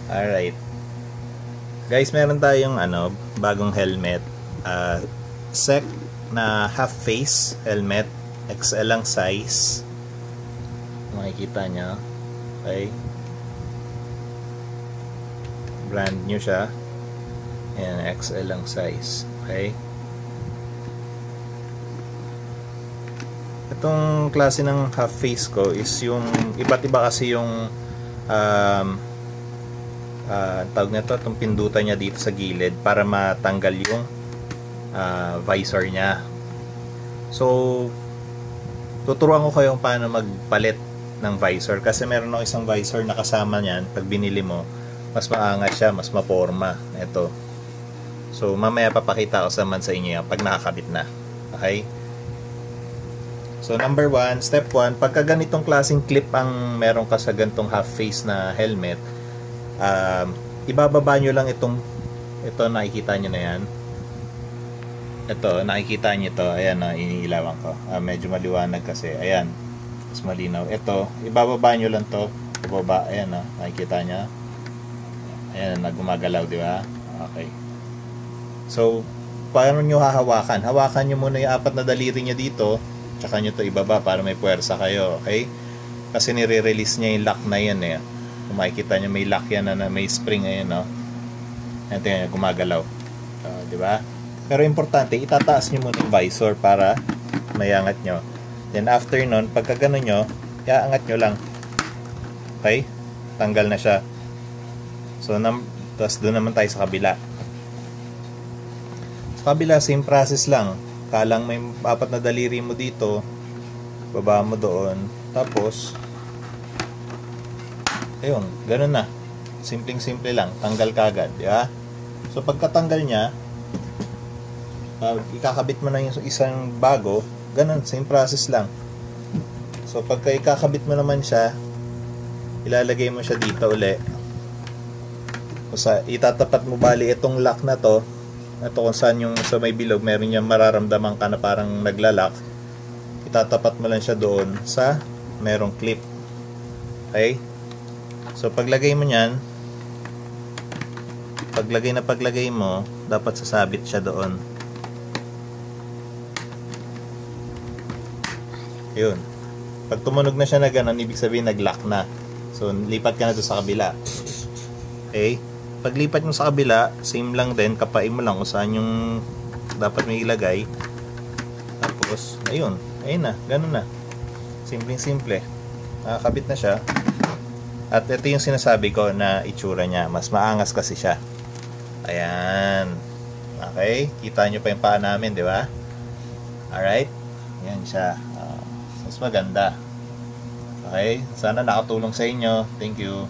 Alright. Guys, meron tayong bagong helmet. Sec na half face helmet. XL lang size. Makikita nyo. Okay. Brand new siya. Ayan, XL lang size. Okay. Itong klase ng half face ko is yung iba't iba kasi yung tawag nito, itong pindutan niya dito sa gilid para matanggal yung visor niya. So tuturuan ko kayo paano magpalit ng visor kasi meron ako isang visor na kasama niyan. Pag binili mo, mas maangat siya, mas maporma. Ito. So mamaya papakita ko sa inyo yan pag nakakabit na. Okay? So number 1, step 1, pagka ganitong klaseng clip ang meron ka sa ganitong half face na helmet, ibababa nyo lang ito, nakikita nyo na yan. Ito, nakikita nyo ito. Ayan, iniilawan ko. Medyo maliwanag kasi. Ayan, mas malinaw. Ito, ibababa nyo lang to. Ibaba, ayan, nakikita nyo. Ayan, gumagalaw, di ba? Okay. So, paano nyo hahawakan? Hawakan nyo muna yung 4 na daliri nyo dito, tsaka nyo to ibaba para may puwersa kayo. Okay? Kasi nire-release niya yung lock na yan eh. Kung makikita nyo, may lock yan na may spring. Ayan, no? Ayan, tingnan nyo, gumagalaw. Di ba? Pero importante, itataas nyo muna yung visor para mayangat nyo. Then after nun, pagka gano'n nyo, iaangat nyo lang. Okay? Tanggal na siya. So, tapos doon naman tayo sa kabila. Sa kabila, same process lang. Kalang may 4 na daliri mo dito, baba mo doon. Tapos, ayun, gano'n na. Simpleng-simple lang. Tanggal kagad. Di ba? So, pagkatanggal niya, ikakabit mo na yung isang bago, ganun, same process lang. So pagka ikakabit mo naman siya, ilalagay mo siya dito uli. Itatapat mo bali itong lock na to. Ito kung saan yung sa may bilog, meron yung mararamdaman ka na parang naglalak. Itatapat mo lang siya doon sa merong clip. Okay? So paglagay mo nyan, paglagay mo, dapat sasabit siya doon. Yun. Pag tumunog na siya na ganun, ibig sabihin nag-lock na. So, lipat ka na doon sa kabila. Okay? Pag lipat mo sa kabila, same lang din. Kapain mo lang kung saan yung dapat may ilagay. Tapos, ayun. Ayun na. Ganun na. Simpleng-simple. Nakakabit na siya. At ito yung sinasabi ko na itsura niya. Mas maangas kasi siya. Ayan. Okay? Kita nyo pa yung paa namin, di ba? Alright? Ayan siya. Mas maganda. Okay? Sana nakatulong sa inyo. Thank you.